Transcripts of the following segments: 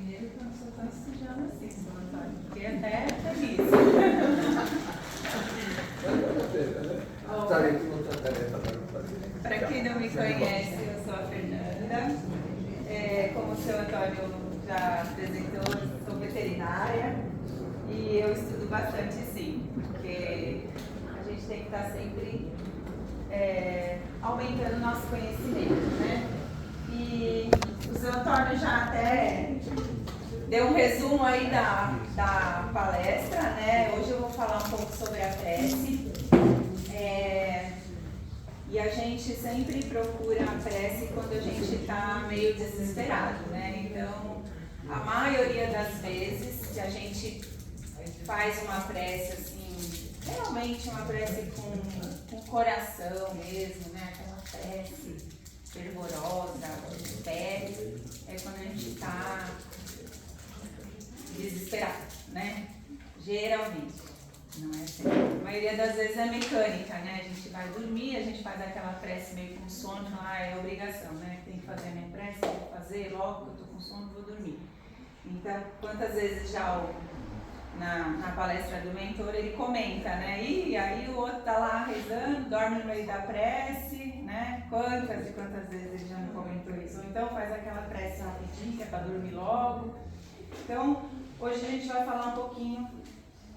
primeiro que eu não sou tão estudiosa assim, São Antônio, fiquei até feliz. Para quem não me conhece, eu sou a Fernanda. Como o seu Antônio já apresentou, eu sou veterinária e eu estudo bastante, sim, porque a gente tem que estar sempre aumentando o nosso conhecimento, né? E o seu Antônio já até deu um resumo aí da palestra, né? Hoje eu vou falar um pouco sobre a prece. E a gente sempre procura a prece quando a gente está meio desesperado, né? Então, a maioria das vezes que a gente faz uma prece assim, realmente uma prece com coração mesmo, né? Aquela prece fervorosa, de pé, é quando a gente está desesperado, né? Geralmente. Não é sempre. A maioria das vezes é mecânica, né? A gente vai dormir, a gente faz aquela prece meio com sono, é obrigação, né? Tem que fazer a minha prece, vou fazer logo que eu tô com sono, vou dormir. Então, quantas vezes já na palestra do mentor ele comenta, né? E aí o outro tá lá rezando, dorme no meio da prece, né? Quantas e quantas vezes ele já não comentou isso? Ou então faz aquela prece rapidinho, que é para dormir logo. Então, hoje a gente vai falar um pouquinho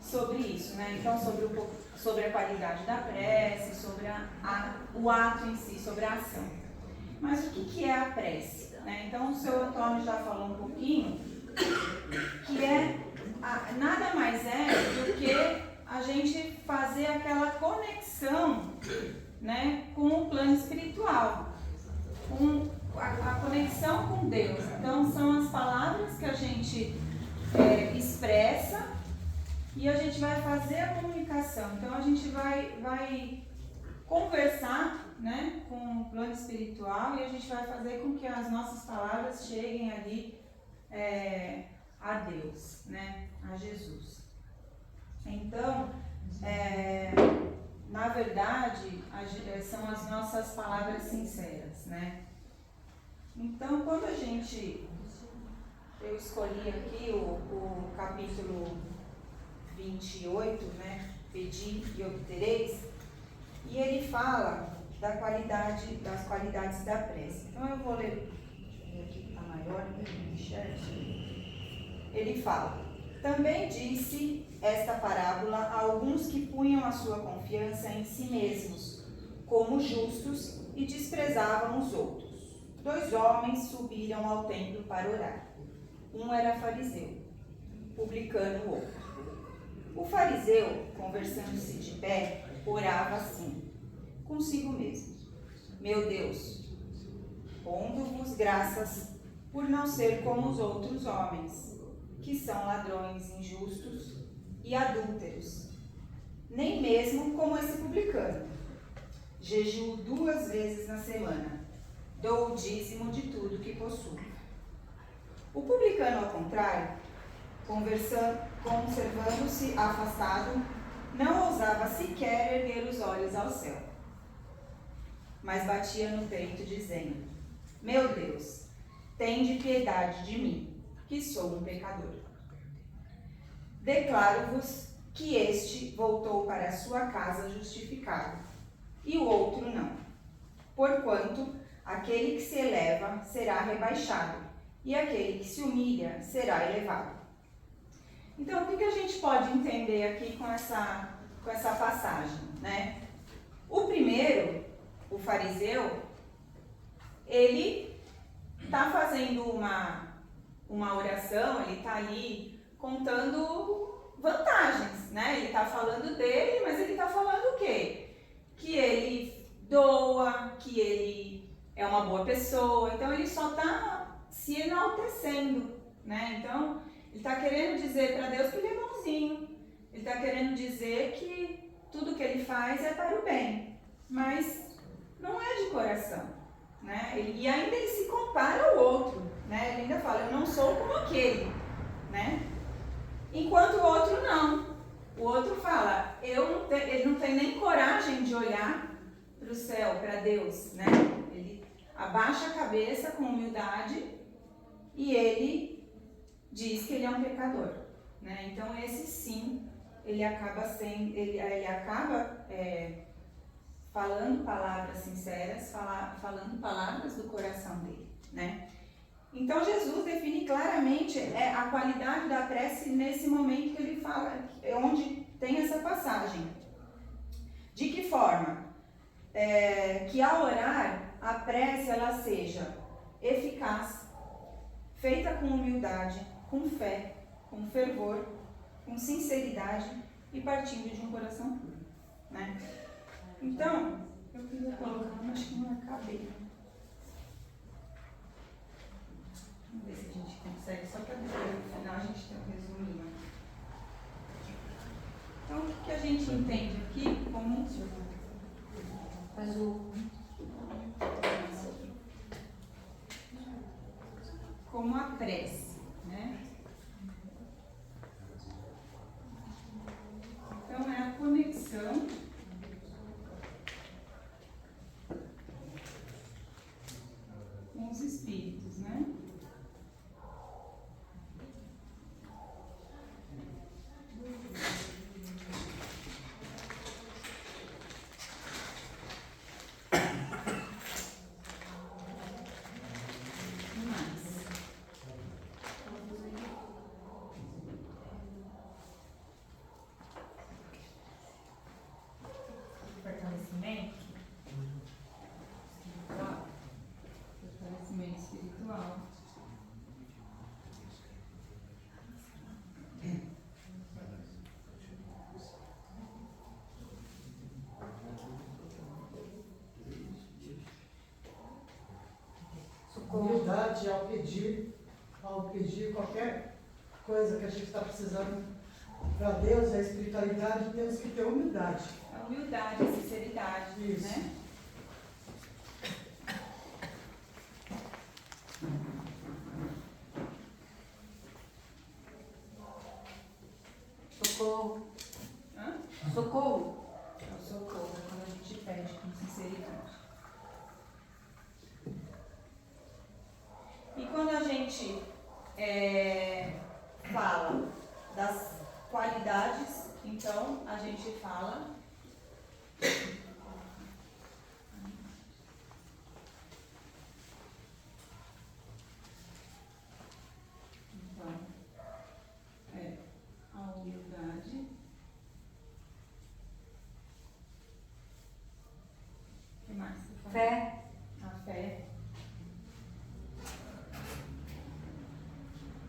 sobre isso, né? Então, sobre a qualidade da prece, sobre o ato em si, sobre a ação. Mas o que é a prece? Né? Então, o seu Antônio já falou um pouquinho, que nada mais é do que a gente fazer aquela conexão, né, com o plano espiritual, com a conexão com Deus. Então, são as palavras que a gente expressa e a gente vai fazer a comunicação. Então, a gente vai conversar, né, com o plano espiritual e a gente vai fazer com que as nossas palavras cheguem ali a Deus, né, a Jesus. Então, na verdade, são as nossas palavras sinceras, né? Então, quando eu escolhi aqui o capítulo 28, né? Pedi e obtereis, e ele fala das qualidades da prece. Então eu vou ler, deixa eu ver aqui que está maior, ele fala: também disse esta parábola a alguns que punham a sua confiança em si mesmos, como justos, e desprezavam os outros. 2 homens subiram ao templo para orar. Um era fariseu, publicano o outro. O fariseu, conversando-se de pé, orava assim, consigo mesmo: meu Deus, rendo-vos graças por não ser como os outros homens, que são ladrões, injustos e adúlteros, nem mesmo como esse publicano. Jejuo 2 vezes na semana, dou o dízimo de tudo que possuo. O publicano, ao contrário, conservando-se afastado, não ousava sequer erguer os olhos ao céu, mas batia no peito, dizendo: meu Deus, tende piedade de mim, que sou um pecador. Declaro-vos que este voltou para a sua casa justificado, e o outro não. Porquanto aquele que se eleva será rebaixado, e aquele que se humilha será elevado. Então, o que a gente pode entender aqui com essa passagem, né? O primeiro, o fariseu, ele está fazendo uma oração, ele está ali contando vantagens, né? Ele está falando dele, mas ele está falando o quê? Que ele doa, que ele é uma boa pessoa, então ele só está se enaltecendo, né? Então, ele está querendo dizer para Deus que ele é bonzinho, ele está querendo dizer que tudo que ele faz é para o bem, mas não é de coração, né? E ainda ele se compara ao outro, né? Ele ainda fala: eu não sou como aquele, né? Enquanto o outro não. O outro fala: ele não tem nem coragem de olhar para o céu, para Deus, né? Ele abaixa a cabeça com humildade e ele diz que ele é um pecador, né? Então esse sim, ele acaba sendo, ele acaba falando palavras sinceras, falando palavras do coração dele, né? Então Jesus define claramente a qualidade da prece nesse momento que ele fala, onde tem essa passagem. De que forma? Que ao orar, a prece ela seja eficaz, feita com humildade, com fé, com fervor, com sinceridade e partindo de um coração puro, né? Então, eu queria colocar, mas acho que não acabei. Vamos ver se a gente consegue, só para depois no final a gente ter um resuminho. Então, o que a gente entende aqui como como a prece, né? Então, é a conexão com os espíritos, né? Fortalecimento espiritual. Humildade ao pedir qualquer coisa que a gente está precisando para Deus, a espiritualidade, temos que ter humildade. A humildade, a sinceridade, isso, né? Socorro. Hã? Socorro. É o socorro, quando a gente pede com sinceridade. E quando a gente fala das qualidades, então a gente fala a humildade, o que mais você fala? Fé. A fé.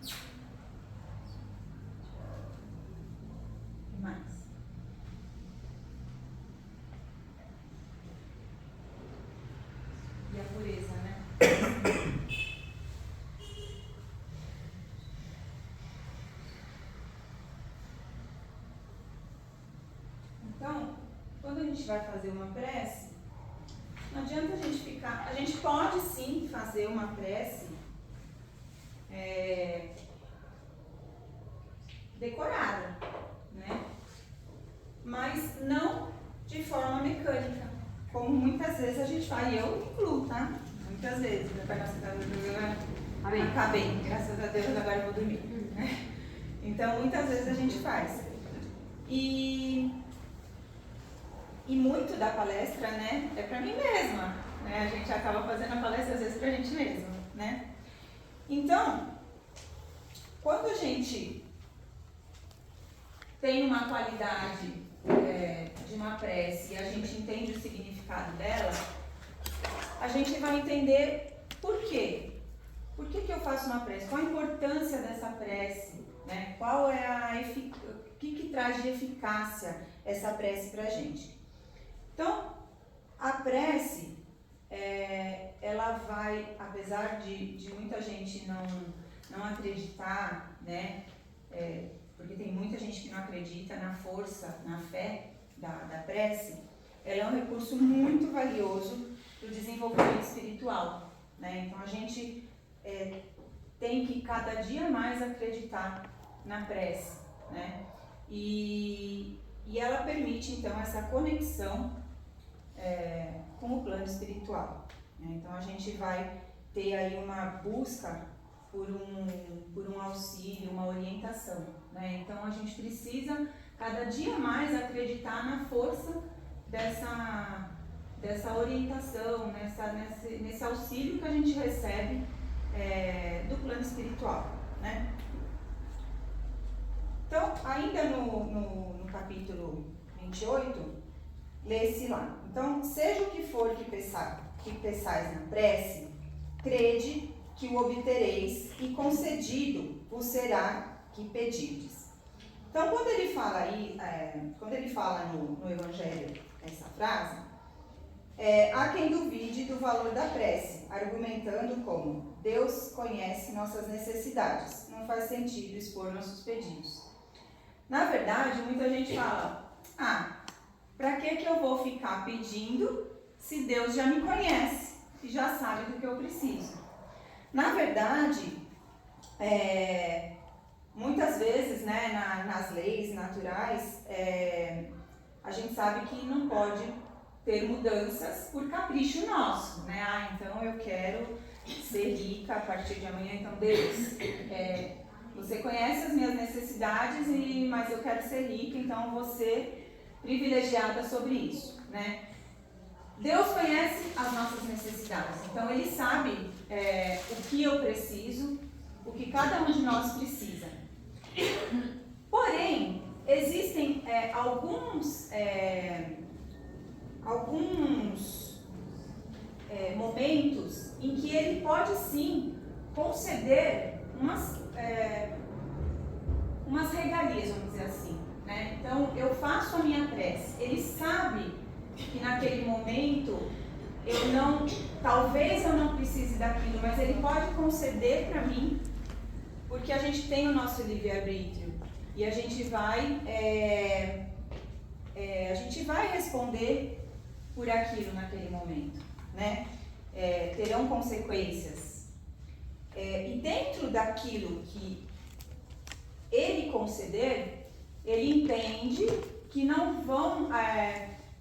O que mais? E a pureza, né? Então, quando a gente vai fazer uma prece, não adianta a gente ficar. A gente pode sim fazer uma prece decorada, né? Mas não de forma mecânica, como muitas vezes a gente faz, e eu incluo, tá? Muitas vezes, Amém. Acabei, graças a Deus, agora eu vou dormir. Então, muitas vezes a gente faz. E muito da palestra, né, é pra mim mesma, né? A gente acaba fazendo a palestra às vezes pra gente mesma, né? Então, quando a gente tem uma qualidade de uma prece e a gente entende o significado dela, a gente vai entender por quê. Por que eu faço uma prece? Qual a importância dessa prece? Né? Qual é o que traz de eficácia essa prece pra gente? Então, a prece, ela vai, apesar de muita gente não acreditar, né? Porque tem muita gente que não acredita na força, na fé da prece, ela é um recurso muito valioso para o desenvolvimento espiritual, né? Então a gente tem que cada dia mais acreditar na prece, né? E ela permite então essa conexão com o plano espiritual, né? Então a gente vai ter aí uma busca por um auxílio, uma orientação, né? Então a gente precisa cada dia mais acreditar na força dessa orientação, nesse auxílio que a gente recebe do plano espiritual, né? Então, ainda no capítulo 28, lê-se lá: então, seja o que for que peçais na prece, crede que o obtereis, e concedido vos será que pedirdes. Então, quando ele fala aí, quando ele fala no Evangelho essa frase, há quem duvide do valor da prece, argumentando como: Deus conhece nossas necessidades, não faz sentido expor nossos pedidos. Na verdade, muita gente fala: para que eu vou ficar pedindo se Deus já me conhece e já sabe do que eu preciso? Na verdade, muitas vezes, né, nas leis naturais, a gente sabe que não pode ter mudanças por capricho nosso, né? Então eu quero ser rica a partir de amanhã, então Deus, você conhece as minhas necessidades, mas eu quero ser rica, então eu vou ser privilegiada sobre isso, né? Deus conhece as nossas necessidades, então Ele sabe o que eu preciso, o que cada um de nós precisa. Porém, existem alguns momentos em que Ele pode sim conceder umas regalias, vamos dizer assim, né? Então, eu faço a minha prece, Ele sabe que naquele momento talvez eu não precise daquilo, mas Ele pode conceder para mim, porque a gente tem o nosso livre-arbítrio e a gente vai responder por aquilo naquele momento, né? Terão consequências. E dentro daquilo que Ele conceder, Ele entende que não vão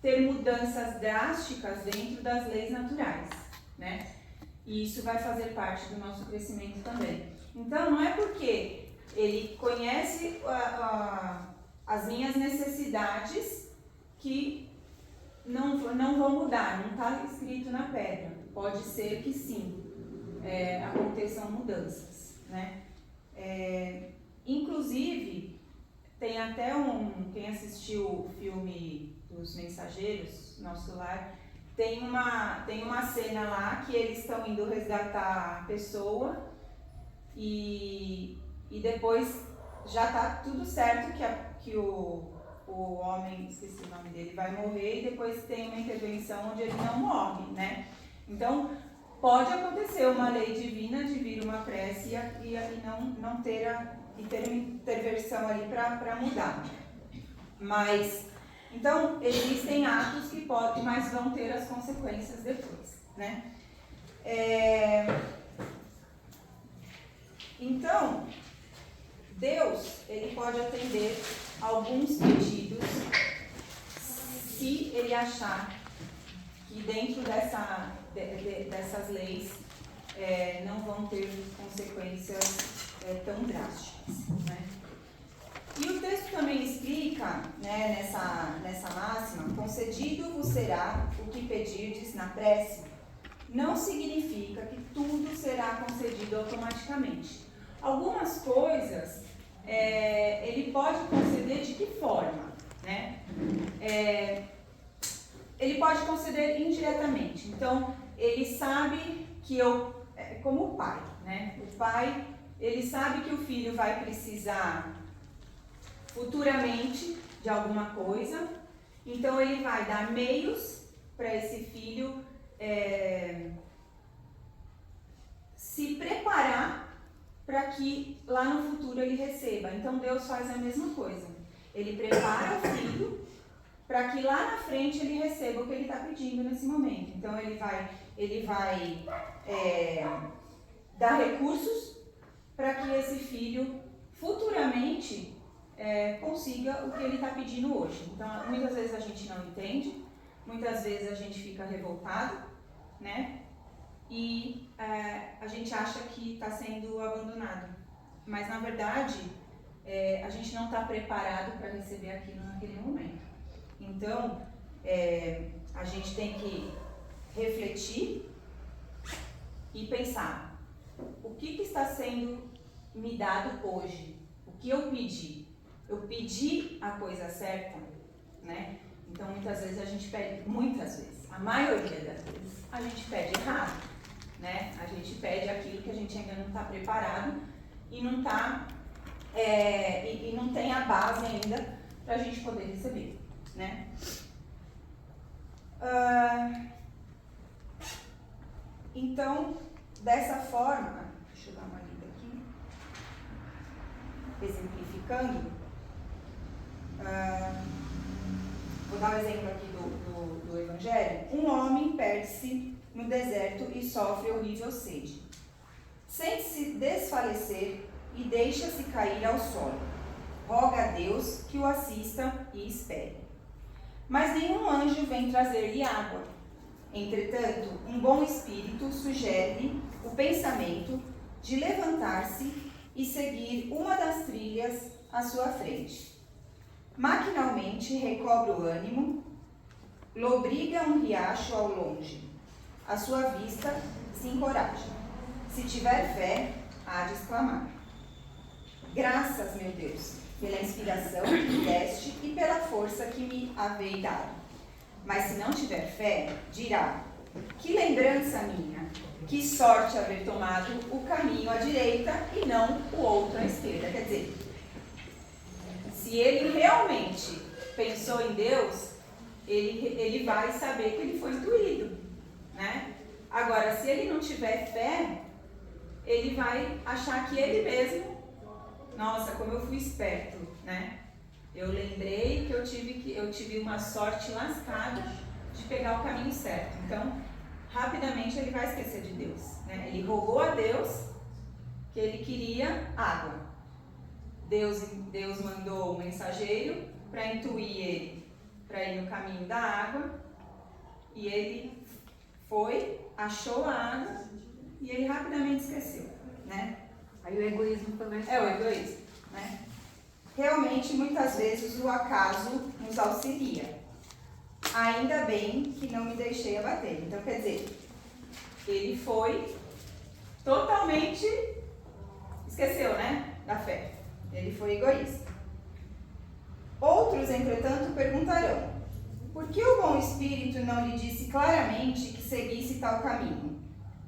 ter mudanças drásticas dentro das leis naturais, né? E isso vai fazer parte do nosso crescimento também. Então, não é porque Ele conhece as minhas necessidades que não vão mudar, não está escrito na pedra. Pode ser que sim, aconteçam mudanças, né? Inclusive, tem até quem assistiu o filme dos Mensageiros, Nosso Lar, tem uma cena lá que eles estão indo resgatar a pessoa e depois já está tudo certo que o homem, esqueci o nome dele, vai morrer, e depois tem uma intervenção onde ele não morre, né? Então, pode acontecer uma lei divina de vir uma prece e não ter ter uma intervenção ali para mudar. Mas, então, existem atos que podem, mas vão ter as consequências depois, né? Então, Deus, Ele pode atender alguns pedidos se Ele achar que dentro dessas leis não vão ter consequências tão drásticas, né? E o texto também explica, né, nessa máxima: concedido vos será o que pedirdes na prece, não significa que tudo será concedido automaticamente. Algumas coisas Ele pode conceder de que forma, né? Ele pode conceder indiretamente. Então, Ele sabe que como o pai, né? O pai, ele sabe que o filho vai precisar futuramente de alguma coisa, então ele vai dar meios para esse filho se preparar para que lá no futuro ele receba. Então Deus faz a mesma coisa. Ele prepara o filho para que lá na frente ele receba o que ele está pedindo nesse momento. Então ele vai dar recursos para que esse filho futuramente consiga o que ele está pedindo hoje. Então, muitas vezes a gente não entende, muitas vezes a gente fica revoltado, né? e a gente acha que está sendo abandonado. Mas, na verdade, a gente não está preparado para receber aquilo naquele momento. Então, a gente tem que refletir e pensar, o que está sendo me dado hoje? O que eu pedi? Eu pedi a coisa certa, né? Então, muitas vezes a gente pede, a maioria das vezes, a gente pede errado, né? A gente pede aquilo que a gente ainda não está preparado e não tá, e não tem a base ainda para a gente poder receber, né? Então, dessa forma, deixa eu dar uma lida aqui, exemplificando, vou dar um exemplo aqui do Evangelho. Um homem perde-se no deserto e sofre horrível sede. Sente-se desfalecer e deixa-se cair ao solo. Roga a Deus que o assista e espere. Mas nenhum anjo vem trazer-lhe água. Entretanto, um bom espírito sugere-lhe o pensamento de levantar-se e seguir uma das trilhas à sua frente. Maquinalmente recobra o ânimo, lobriga um riacho ao longe. À sua vista se encoraja. Se tiver fé, há de exclamar: graças, meu Deus, pela inspiração que me deste e pela força que me havei dado. Mas se não tiver fé, dirá: que lembrança minha, que sorte haver tomado o caminho à direita e não o outro à esquerda. Quer dizer, se ele realmente pensou em Deus, ele vai saber que ele foi intuído, né? Agora, se ele não tiver fé, ele vai achar que ele mesmo, nossa, como eu fui esperto, né? Eu lembrei que eu tive uma sorte lascada de pegar o caminho certo. Então, rapidamente ele vai esquecer de Deus, né? Ele rogou a Deus que ele queria água. Deus mandou um mensageiro para intuir ele para ir no caminho da água, e ele foi, achou a água e ele rapidamente esqueceu, né? Aí o egoísmo também é o egoísmo, né? Realmente, muitas vezes o acaso nos auxilia. Ainda bem que não me deixei abater. Então, quer dizer, ele foi totalmente, esqueceu, né, da fé. Ele foi egoísta. Outros, entretanto, perguntarão: por que o bom espírito não lhe disse claramente que seguisse tal caminho,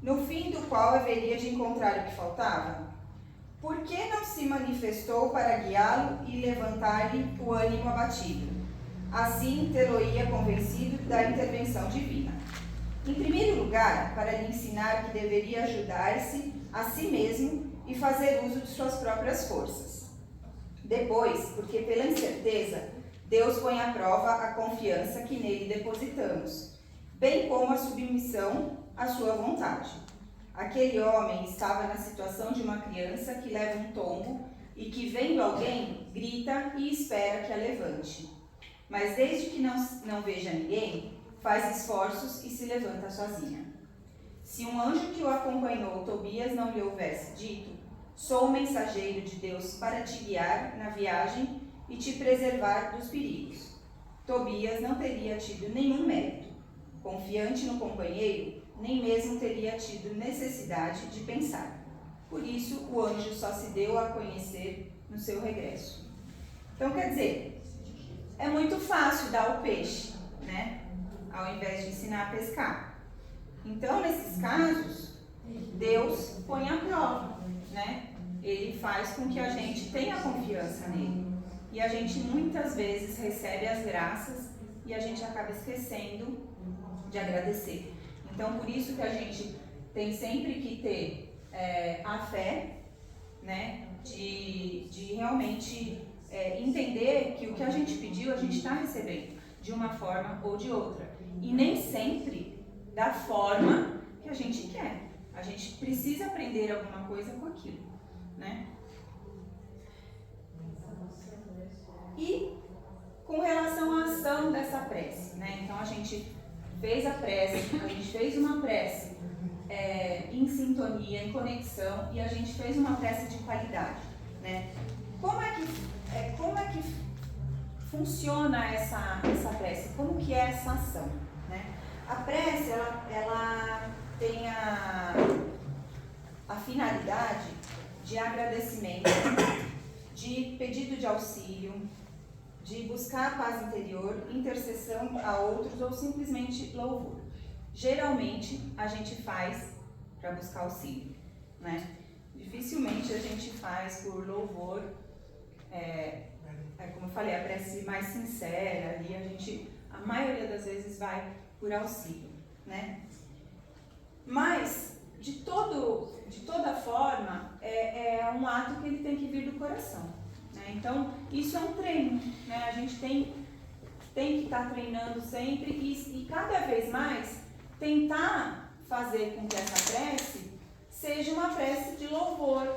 no fim do qual haveria de encontrar o que faltava? Por que não se manifestou para guiá-lo e levantar-lhe o ânimo abatido? Assim, tê-lo-ia convencido da intervenção divina. Em primeiro lugar, para lhe ensinar que deveria ajudar-se a si mesmo e fazer uso de suas próprias forças. Depois, porque pela incerteza, Deus põe à prova a confiança que nele depositamos, bem como a submissão à sua vontade. Aquele homem estava na situação de uma criança que leva um tombo e que, vendo alguém, grita e espera que a levante. Mas desde que não veja ninguém, faz esforços e se levanta sozinha. Se um anjo que o acompanhou, Tobias, não lhe houvesse dito: sou o mensageiro de Deus para te guiar na viagem e te preservar dos perigos, Tobias não teria tido nenhum mérito. Confiante no companheiro, nem mesmo teria tido necessidade de pensar. Por isso, o anjo só se deu a conhecer no seu regresso. Então, quer dizer, é muito fácil dar o peixe, né? Ao invés de ensinar a pescar. Então, nesses casos, Deus põe a prova, né? Ele faz com que a gente tenha confiança nele. E a gente muitas vezes recebe as graças e a gente acaba esquecendo de agradecer. Então, por isso que a gente tem sempre que ter a fé, né? De realmente entender que o que a gente pediu, a gente está recebendo de uma forma ou de outra. E nem sempre da forma que a gente quer. A gente precisa aprender alguma coisa com aquilo, né? E com relação à ação dessa prece, né? Então a gente fez a prece, a gente fez uma prece em sintonia, em conexão, e a gente fez uma prece de qualidade, né? Como é que funciona essa prece? Como que é essa ação, né? A prece, ela tem a finalidade de agradecimento, de pedido de auxílio, de buscar a paz interior, intercessão a outros ou simplesmente louvor. Geralmente a gente faz para buscar auxílio, né? Dificilmente a gente faz por louvor, como eu falei, a prece mais sincera, ali a maioria das vezes vai por auxílio, né? Mas, de toda forma, é um ato que ele tem que vir do coração, né? Então, isso é um treino, né? A gente tem que estar treinando sempre e cada vez mais tentar fazer com que essa prece seja uma prece de louvor,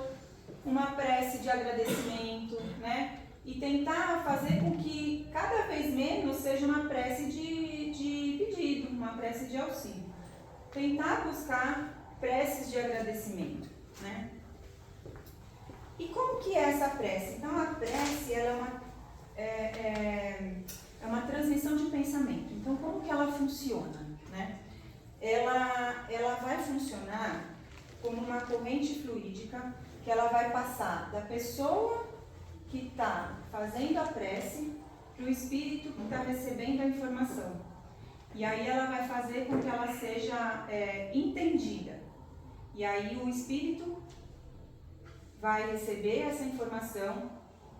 uma prece de agradecimento, né? E tentar fazer com que cada vez menos seja uma prece de pedido, uma prece de auxílio. Tentar buscar preces de agradecimento, né? E como que é essa prece? Então, a prece, ela é uma transmissão de pensamento. Então, como que ela funciona, né? Ela vai funcionar como uma corrente fluídica que ela vai passar da pessoa que está fazendo a prece para o espírito que está recebendo a informação. E aí ela vai fazer com que ela seja entendida. E aí o espírito vai receber essa informação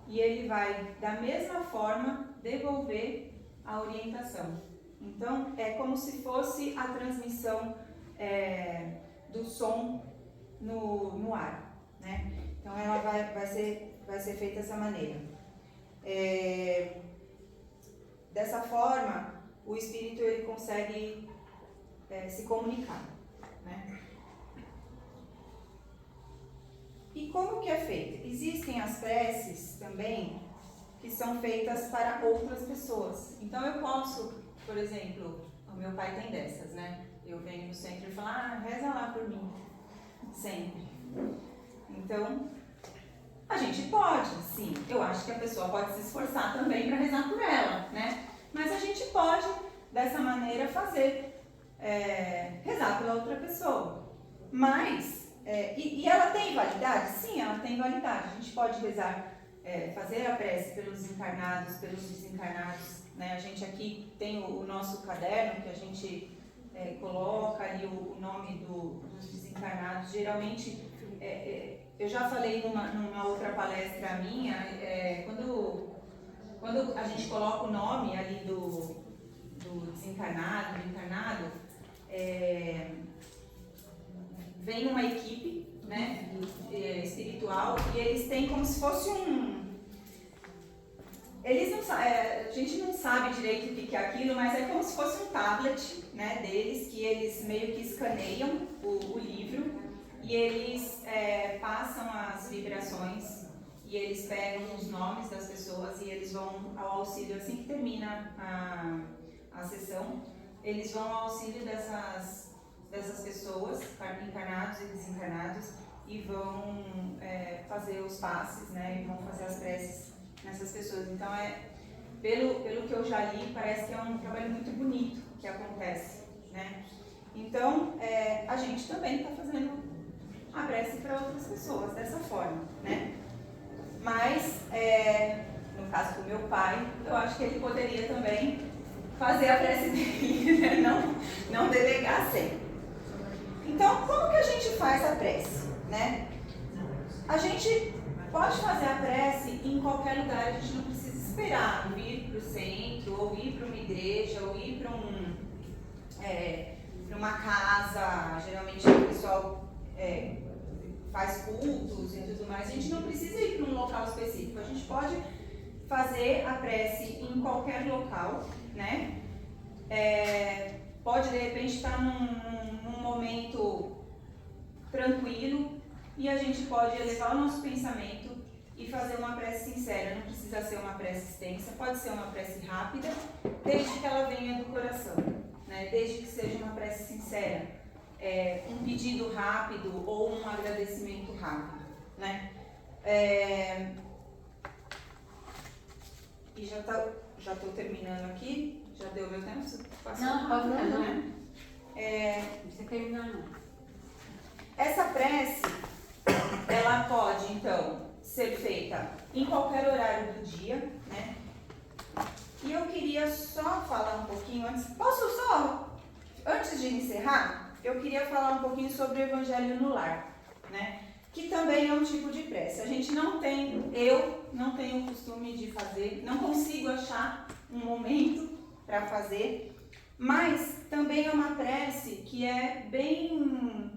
e ele vai, da mesma forma, devolver a orientação. Então, é como se fosse a transmissão do som no ar, né? Então, ela vai ser feita dessa maneira. Dessa forma, o espírito ele consegue se comunicar, né? E como que é feito? Existem as preces também que são feitas para outras pessoas. Então eu posso, por exemplo, o meu pai tem dessas, né? Eu venho no centro e falo, reza lá por mim, sempre. Então, a gente pode, sim. Eu acho que a pessoa pode se esforçar também para rezar por ela, né? Mas a gente pode, dessa maneira, fazer, rezar pela outra pessoa. Mas, e ela tem validade? Sim, ela tem validade. A gente pode rezar, fazer a prece pelos encarnados, pelos desencarnados, né? A gente aqui tem o nosso caderno que a gente coloca ali o nome dos desencarnados. Geralmente, eu já falei numa outra palestra minha, quando a gente coloca o nome ali do desencarnado, do encarnado, vem uma equipe, né, espiritual, e eles têm como se fosse eles não a gente não sabe direito o que é aquilo, mas é como se fosse um tablet, né, deles, que eles meio que escaneiam o livro e eles passam as vibrações e eles pegam os nomes das pessoas e eles vão ao auxílio, assim que termina a sessão, eles vão ao auxílio dessas pessoas, encarnados e desencarnados, e vão fazer os passes, né, e vão fazer as preces nessas pessoas. Então, pelo que eu já li, parece que é um trabalho muito bonito que acontece, né? Então, a gente também está fazendo a prece para outras pessoas dessa forma, né? Mas, no caso do meu pai, eu acho que ele poderia também fazer a prece dele, né? Não delegar sempre. Então, como que a gente faz a prece, né? A gente pode fazer a prece em qualquer lugar, a gente não precisa esperar vir para o centro, ou ir para uma igreja, ou ir para uma casa. Geralmente o pessoal faz cultos e tudo mais. A gente não precisa ir para um local específico, a gente pode fazer a prece em qualquer local, né? Pode de repente estar num momento tranquilo e a gente pode elevar o nosso pensamento e fazer uma prece sincera. Não precisa ser uma prece extensa, pode ser uma prece rápida, desde que ela venha do coração, né? Desde que seja uma prece sincera. um pedido rápido ou um agradecimento rápido, né? E já estou terminando aqui, já deu meu tempo? Passou Não, pode rápido, não. né? Não precisa terminar, não. Essa prece, ela pode, então, ser feita em qualquer horário do dia, né? E eu queria só falar um pouquinho antes de encerrar, eu queria falar um pouquinho sobre o Evangelho no Lar, né? Que também é um tipo de prece. Eu não tenho o costume de fazer, não consigo achar um momento para fazer, mas também é uma prece que é bem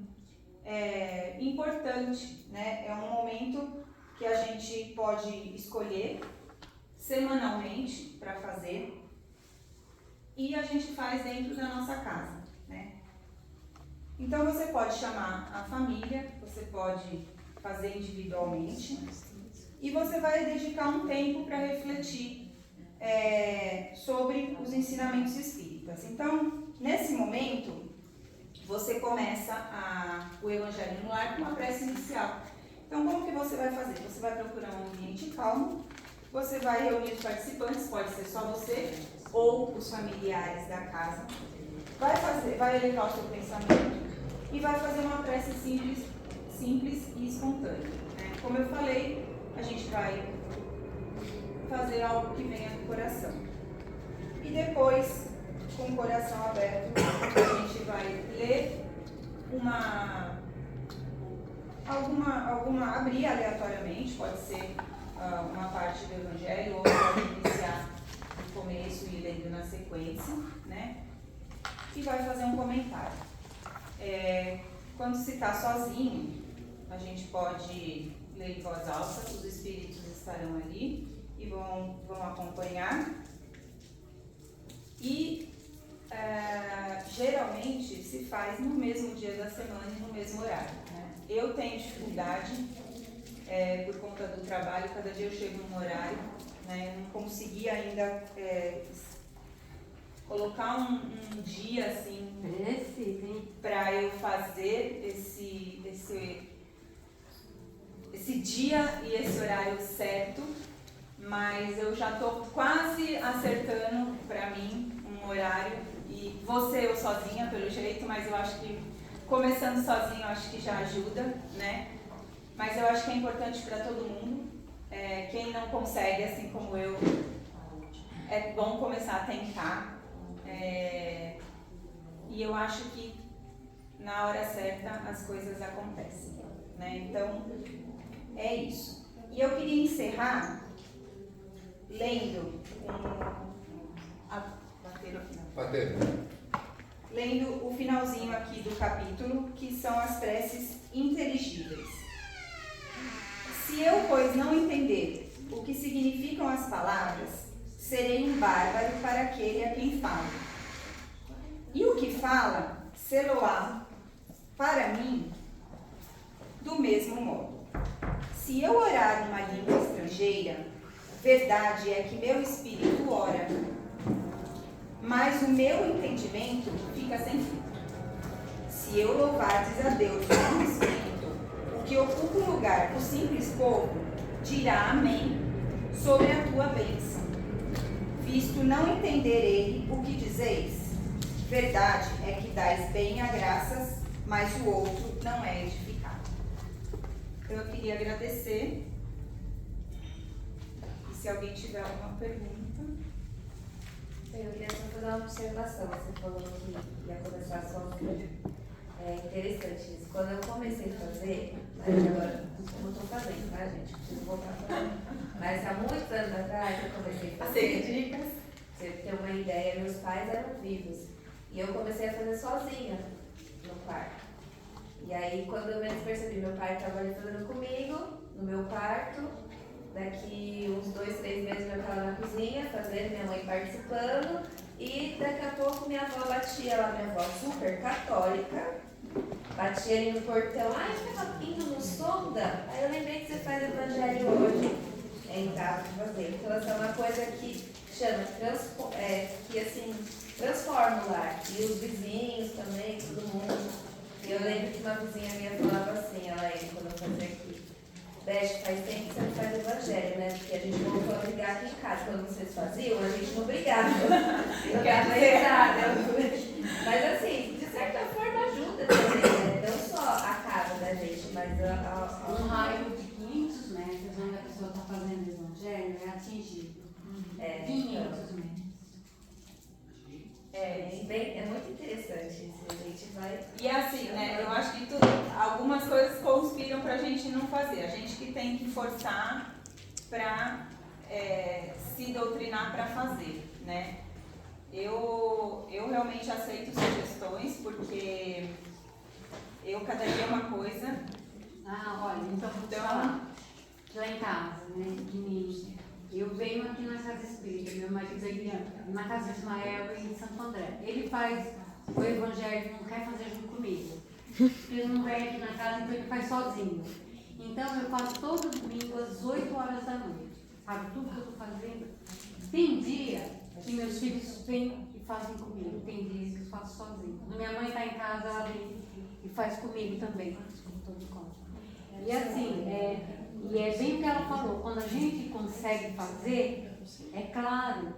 importante, né? É um momento que a gente pode escolher semanalmente para fazer e a gente faz dentro da nossa casa, né? Então você pode chamar a família, você pode fazer individualmente e você vai dedicar um tempo para refletir sobre os ensinamentos espíritas. Então, nesse momento, você começa o Evangelho no Lar com uma prece inicial. Então, como que você vai fazer? Você vai procurar um ambiente calmo, você vai reunir os participantes, pode ser só você ou os familiares da casa, vai elevar o seu pensamento e vai fazer uma prece simples e espontânea, né? Como eu falei, a gente vai fazer algo que venha do coração. E depois, com o coração aberto, a gente vai ler abrir aleatoriamente, pode ser uma parte do Evangelho, ou pode iniciar no começo e lendo na sequência, né? E vai fazer um comentário. Quando se está sozinho, a gente pode ler em voz alta, os espíritos estarão ali e vão acompanhar. E geralmente se faz no mesmo dia da semana e no mesmo horário, né? Eu tenho dificuldade por conta do trabalho, cada dia eu chego num horário, né? Eu não consegui ainda colocar um dia assim para eu fazer esse dia e esse horário certo, mas eu já estou quase acertando para mim um horário, e vou ser eu sozinha pelo jeito, mas eu acho que começando sozinho eu acho que já ajuda, né? Mas eu acho que é importante para todo mundo. Quem não consegue, assim como eu, é bom começar a tentar. E eu acho que na hora certa as coisas acontecem, né? Então, é isso. E eu queria encerrar lendo lendo o finalzinho aqui do capítulo, que são as preces inteligíveis. Se eu, pois, não entender o que significam as palavras, serei um bárbaro para aquele a quem falo. E o que fala, sê-lo-á para mim do mesmo modo. Se eu orar uma língua estrangeira, verdade é que meu espírito ora, mas o meu entendimento fica sem fim. Se eu louvardes a Deus com o espírito, o que ocupa o lugar do simples povo, dirá amém sobre a tua bênção. Visto não entender ele o que dizeis, verdade é que dais bem a graças, mas o outro não é edificado. Então eu queria agradecer. E se alguém tiver alguma pergunta. Eu queria só fazer uma observação. Você falou que ia começar só um vídeo. É interessante isso. Quando eu comecei a fazer, mas agora eu não estou fazendo, tá, gente? Preciso voltar a fazer. Mas há muitos anos atrás eu comecei a fazer. Dicas. Pra você ter uma ideia, meus pais eram vivos. E eu comecei a fazer sozinha no quarto. E aí, quando eu menos percebi, meu pai estava ali fazendo comigo, no meu quarto. Daqui uns 2, 3 meses eu estava na cozinha fazendo, minha mãe participando. E daqui a pouco minha avó batia lá, minha avó super católica, batia ali no portão. Ai, estava indo no sonda? Aí eu lembrei que você faz evangelho hoje. Entrava pra fazer. Então essa é uma coisa que chama, que assim, transforma o lar. E os vizinhos também, todo mundo. Eu lembro que uma vizinha minha falava assim, ela ia quando eu fazia aqui. Beth, faz tempo que você não faz evangelho, né? Porque a gente voltou a brigar aqui em casa. Quando vocês faziam, a gente não brigava. Eu dava risada. Mas assim, de certa forma ajuda também, né? Não só a casa da gente, mas Um raio de 500 metros onde a pessoa está fazendo evangelho é atingido. 500 metros. É muito interessante isso, a gente vai... E assim, né, eu acho que algumas coisas conspiram pra gente não fazer. A gente que tem que forçar pra se doutrinar pra fazer, né? Eu realmente aceito sugestões, porque cada dia é uma coisa. Olha, então vou te falar. Lá em casa, né, pequenininho. Eu venho aqui na Casa Espírita, meu marido é na Casa de Ismael em Santo André. Ele faz o evangelho, não quer fazer junto comigo. Ele não vem aqui na casa, então ele faz sozinho. Então eu faço todo domingo às 8 horas da noite. Sabe tudo que eu estou fazendo? Tem dia que meus filhos vêm e fazem comigo. Tem dias que eu faço sozinho. Quando minha mãe está em casa, ela vem e faz comigo também. E assim, e é bem o que ela falou, quando a gente consegue fazer, é claro,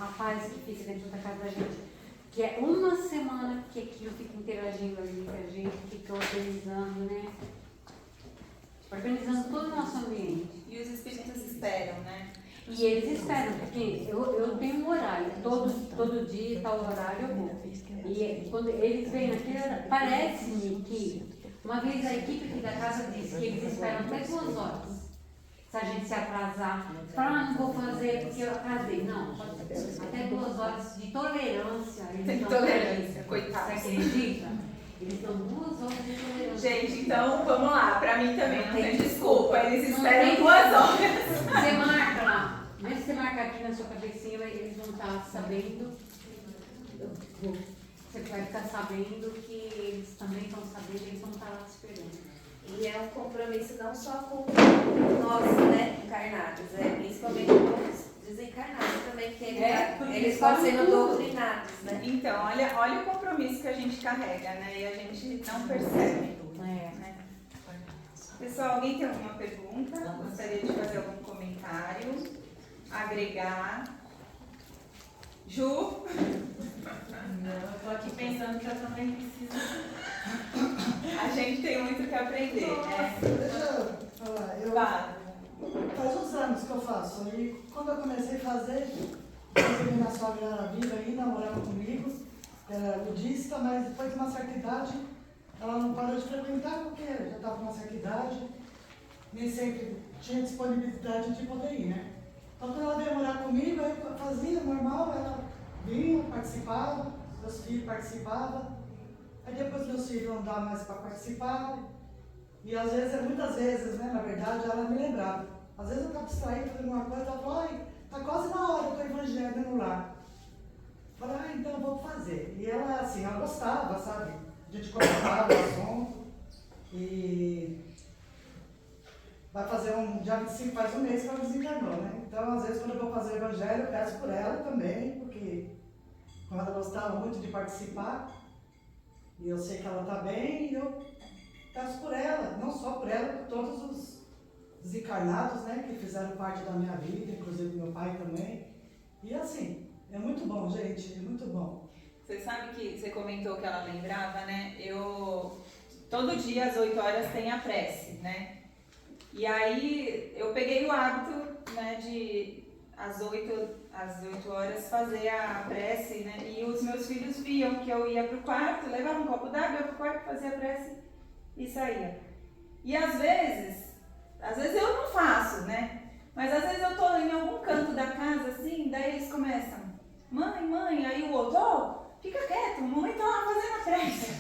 a paz que fica dentro da casa da gente, que é uma semana que aquilo fica interagindo ali, que a gente fica organizando, né? Organizando todo o nosso ambiente. E os espíritos esperam, né? E eles esperam, porque eu tenho um horário, todo dia, tal horário eu vou. E quando eles vêm naquele horário, parece-me que uma vez a equipe aqui da casa disse que eles esperam até 2 horas. Se a gente se atrasar, não vou fazer porque eu atrasei. Não, até 2 horas de tolerância. Tem tolerância, coitado. Você acredita? Eles dão 2 horas de tolerância. Gente, então vamos lá, pra mim também não tem desculpa, eles Não esperam tem 2 horas. Você marca lá, mesmo que você marcar aqui na sua cabecinha, eles vão estar sabendo. Você vai ficar sabendo que eles também estão sabendo, eles vão estar lá te esperando. E é um compromisso não só com nós, né, encarnados, principalmente com os desencarnados também, que eles estão sendo doutrinados, né? Então, olha o compromisso que a gente carrega, né? E a gente não percebe. Né? Pessoal, alguém tem alguma pergunta? Gostaria de fazer algum comentário? Agregar? Ju? Eu estou aqui pensando que eu também preciso. A gente tem muito que aprender, né? Deixa eu falar, faz uns anos que eu faço, e quando eu comecei a fazer, minha sogra era viva ainda, morava comigo, era budista, mas depois de uma certa idade, ela não parou de frequentar porque já estava com uma certa idade, nem sempre tinha disponibilidade de poder ir, né? Então quando ela veio morar comigo, aí eu fazia normal, ela vinha, participava, meus filhos participavam, aí depois meus filhos não davam mais para participar, e às vezes, muitas vezes, né, na verdade, ela me lembrava. Às vezes eu estava distraída fazendo uma coisa, ela falou, ai, está quase na hora do evangelho no lar. Eu falei, então eu vou fazer. E ela, assim, ela gostava, sabe? A gente comentava o assunto, e vai fazer dia 25, faz um mês que ela desencarnou, né? Então, às vezes, quando eu vou fazer o evangelho, eu peço por ela também, porque como ela gostava muito de participar, e eu sei que ela está bem, e eu peço por ela, não só por ela, por todos os desencarnados, né, que fizeram parte da minha vida, inclusive meu pai também. E assim, é muito bom, gente, é muito bom. Você sabe que você comentou que ela lembrava, né? Todo dia às 8 horas tem a prece, né? E aí eu peguei o hábito, né, de às 8 horas fazer a prece, né? E os meus filhos viam que eu ia pro quarto, levava um copo d'água, ia pro quarto, fazia a prece e saía. E às vezes eu não faço, né? Mas às vezes eu tô em algum canto da casa, assim, daí eles começam, mãe, aí o outro, fica quieto, mamãe tá lá fazendo a prece.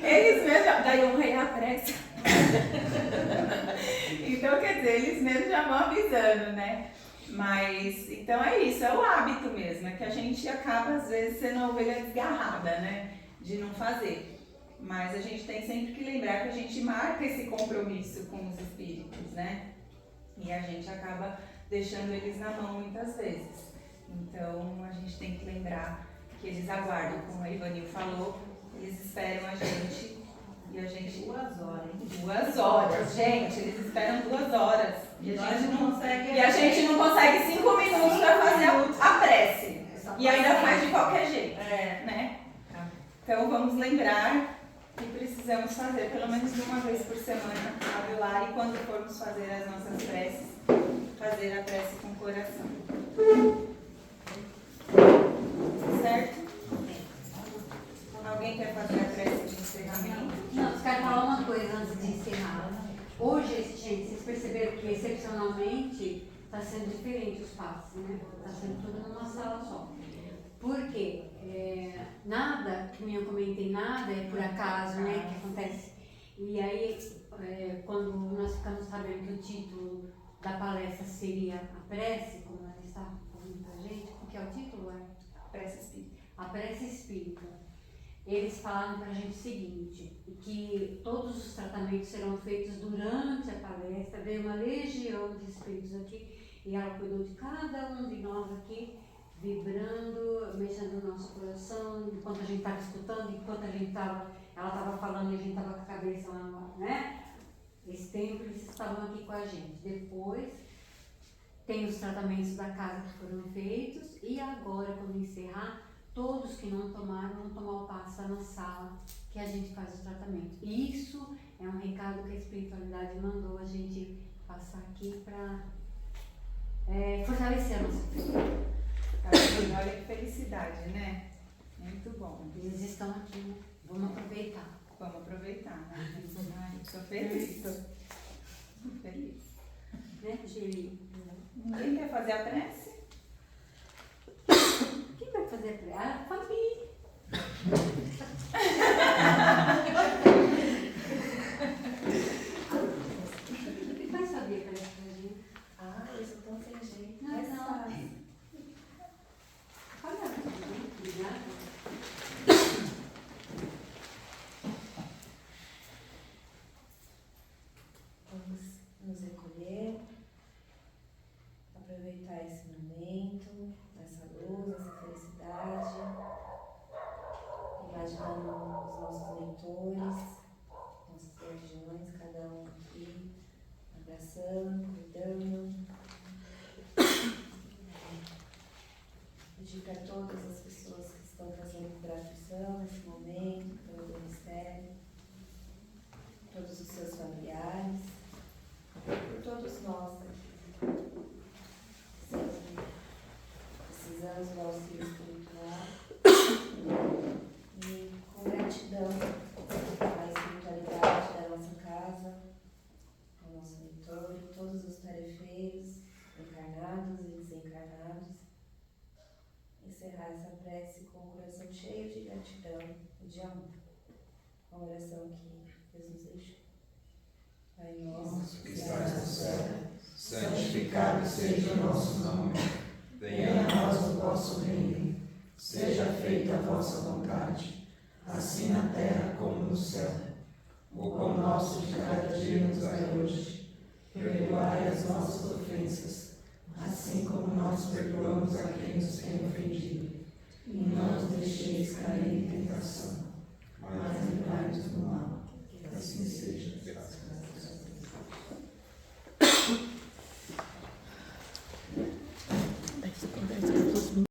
Eles mesmos, daí eu rei a prece. Então, quer dizer, eles mesmos já vão avisando, né? Mas, então é isso, é o hábito mesmo, é que a gente acaba, às vezes, sendo a ovelha desgarrada, né? De não fazer. Mas a gente tem sempre que lembrar que a gente marca esse compromisso com os espíritos, né? E a gente acaba deixando eles na mão muitas vezes. Então, a gente tem que lembrar que eles aguardam, como a Ivanil falou, Eles esperam a gente e a gente... 2 horas, hein? 2 horas, gente, eles esperam 2 horas. E a gente não consegue. E a gente não consegue 5 minutos para fazer a prece. E ainda faz de qualquer jeito, né? Então vamos lembrar que precisamos fazer pelo menos uma vez por semana a velar e quando formos fazer as nossas preces, fazer a prece com o coração. Certo? Alguém quer fazer a prece de encerramento? Não, eu quero falar uma coisa antes de encerrar. Hoje, gente, vocês perceberam que excepcionalmente está sendo diferente os passos, né? Está sendo tudo numa sala só. Por quê? Nada, que eu comentei, nada é por acaso, né, que acontece. E aí, quando nós ficamos sabendo que o título da palestra seria a prece, como ela está falando pra gente, o que é o título? Prece espírita. A prece espírita. Eles falaram pra gente o seguinte, que todos os tratamentos serão feitos durante a palestra, veio uma legião de espíritos aqui, e ela cuidou de cada um de nós aqui, vibrando, mexendo no nosso coração, enquanto a gente estava escutando, enquanto ela estava falando e a gente estava com a cabeça lá, né? Esse tempo eles estavam aqui com a gente. Depois, tem os tratamentos da casa que foram feitos, e agora, quando encerrar, todos que não tomaram, vão tomar o passo na sala, que a gente faz o tratamento. Isso é um recado que a espiritualidade mandou a gente passar aqui para fortalecer a nossa fé. Olha que felicidade, né? Muito bom. Eles estão aqui, né? Vamos aproveitar. Vamos aproveitar, né? Ai, estou feliz. Estou feliz. Né, Geli? Ninguém quer fazer a prece? Quem vai fazer a prece? Ah, Fabi! Faz Fabi a prece pra gente. Ah, eu sou tão sem jeito. Não, Mas não. faz. Olha, obrigada. Vamos nos recolher, aproveitar esse momento, essa luz, essa felicidade, imaginando os nossos mentores, nossos guardiões, cada um aqui, abraçando, cuidando. Pedir para todas as pessoas que estão fazendo gratidão nesse momento, pelo ministério, todos os seus familiares, por todos nós aqui. Precisamos do auxílio espiritual e com gratidão à espiritualidade da nossa casa, ao nosso mentor e todos os tarefeiros, encarnados e desencarnados. Encerrar essa prece com o coração cheio de gratidão e de amor. A oração que Deus nos deixou. Pai nosso que estás no céu, santificado seja o nosso nome. Venha a nós o vosso reino. Seja feita a vossa vontade, assim na terra como no céu. O pão nosso de cada dia nos dai hoje. Perdoai as nossas ofensas, assim como nós perdoamos a quem nos tem ofendido. E não nos deixeis cair em tentação, mas livrai-nos do mal. Que assim seja, graças a Deus.